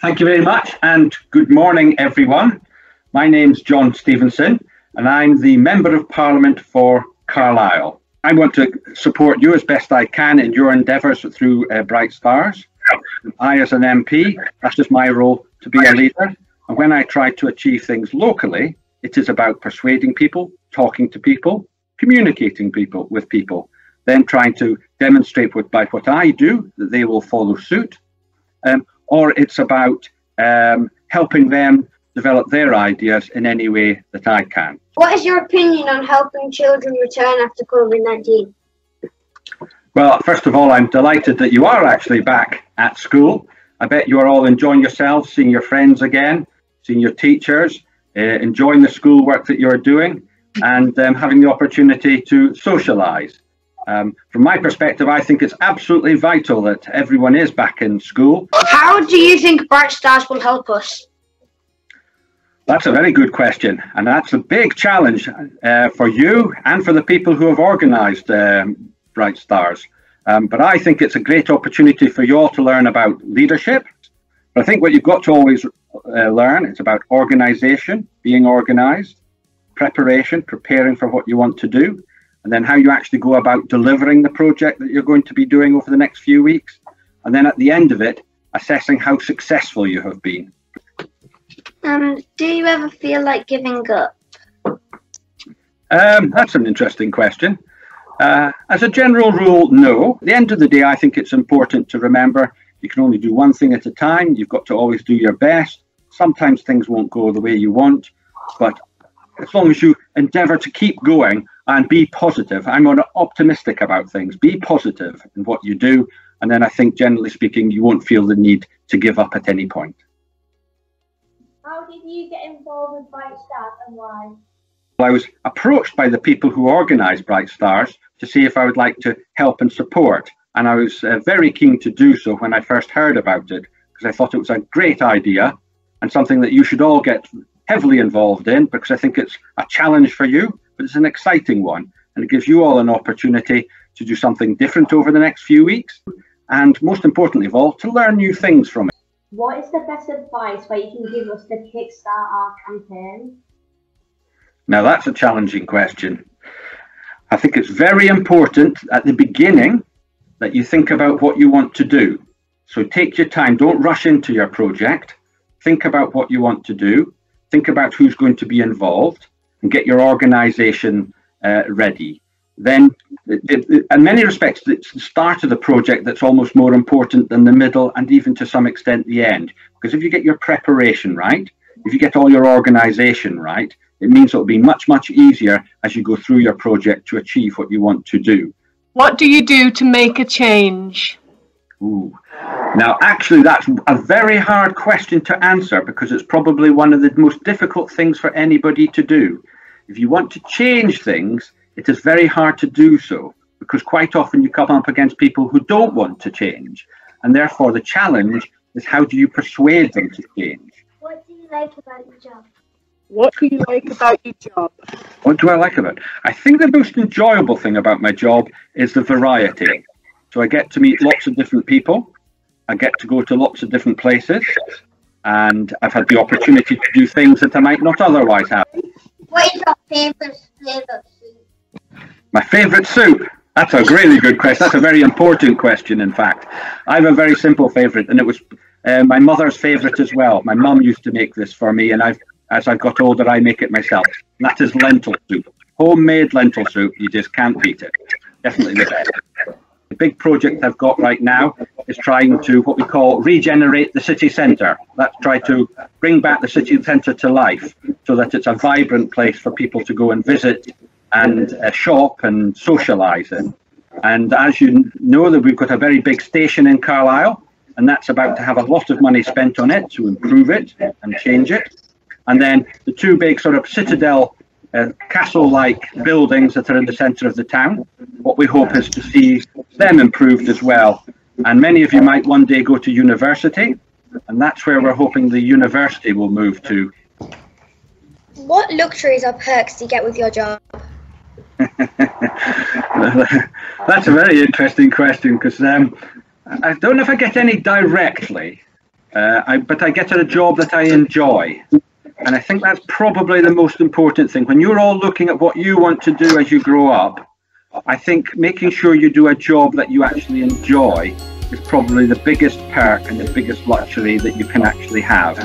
Thank you very much, and good morning, everyone. My name's John Stevenson, and I'm the Member of Parliament for Carlisle. I want to support you as best I can in your endeavours through Bright Stars. I, as an MP, that's just my role to be a leader. And when I try to achieve things locally, it is about persuading people, talking to people, communicating with people, then trying to demonstrate by what I do that they will follow suit. Or it's about helping them develop their ideas in any way that I can. What is your opinion on helping children return after COVID-19? Well, first of all, I'm delighted that you are actually back at school. I bet you are all enjoying yourselves, seeing your friends again, seeing your teachers, enjoying the schoolwork that you're doing, and having the opportunity to socialise. From my perspective, I think it's absolutely vital that everyone is back in school. How do you think Bright Stars will help us? That's a very good question, and that's a big challenge for you and for the people who have organised Bright Stars. But I think it's a great opportunity for you all to learn about leadership. But I think what you've got to always learn, it's about organisation, being organised, preparation, preparing for what you want to do, and then how you actually go about delivering the project that you're going to be doing over the next few weeks. And then at the end of it, assessing how successful you have been. Do you ever feel like giving up? That's an interesting question. As a general rule, no. At the end of the day, I think it's important to remember you can only do one thing at a time. You've got to always do your best. Sometimes things won't go the way you want, but as long as you endeavour to keep going and be positive, I'm optimistic about things. Be positive in what you do, and then I think, generally speaking, you won't feel the need to give up at any point. How did you get involved with Bright Stars and why? I was approached by the people who organised Bright Stars to see if I would like to help and support, and I was very keen to do so when I first heard about it, because I thought it was a great idea and something that you should all get heavily involved in, because I think it's a challenge for you, but it's an exciting one, and it gives you all an opportunity to do something different over the next few weeks, and most importantly of all, to learn new things from it. What is the best advice that you can give us to kickstart our campaign? Now that's a challenging question. I think it's very important at the beginning that you think about what you want to do. So take your time, don't rush into your project. Think about what you want to do. Think about who's going to be involved and get your organisation ready. Then, in many respects, it's the start of the project that's almost more important than the middle and even to some extent the end. Because if you get your preparation right, if you get all your organisation right, it means it'll be much, much easier as you go through your project to achieve what you want to do. What do you do to make a change? Ooh. Now, actually, that's a very hard question to answer because it's probably one of the most difficult things for anybody to do. If you want to change things, it is very hard to do so because quite often you come up against people who don't want to change. And therefore, the challenge is how do you persuade them to change? What do you like about your job? What do you like about your job? What do I like about it? I think the most enjoyable thing about my job is the variety. So I get to meet lots of different people. I get to go to lots of different places. And I've had the opportunity to do things that I might not otherwise have. What is your favourite soup? My favourite soup? That's a really good question. That's a very important question, in fact. I have a very simple favourite, and it was my mother's favourite as well. My mum used to make this for me, and as I've got older, I make it myself. And that is lentil soup. Homemade lentil soup. You just can't beat it. Definitely the best. The big project I've got right now is trying to what we call regenerate the city centre. That's try to bring back the city centre to life so that it's a vibrant place for people to go and visit and shop and socialise in. And as you know, that we've got a very big station in Carlisle, and that's about to have a lot of money spent on it to improve it and change it. And then the two big sort of citadel castle-like buildings that are in the centre of the town. What we hope is to see them improved as well. And many of you might one day go to university, and that's where we're hoping the university will move to. What luxuries or perks do you get with your job? That's a very interesting question because I don't know if I get any directly, but I get a job that I enjoy. And I think that's probably the most important thing. When you're all looking at what you want to do as you grow up, I think making sure you do a job that you actually enjoy is probably the biggest perk and the biggest luxury that you can actually have.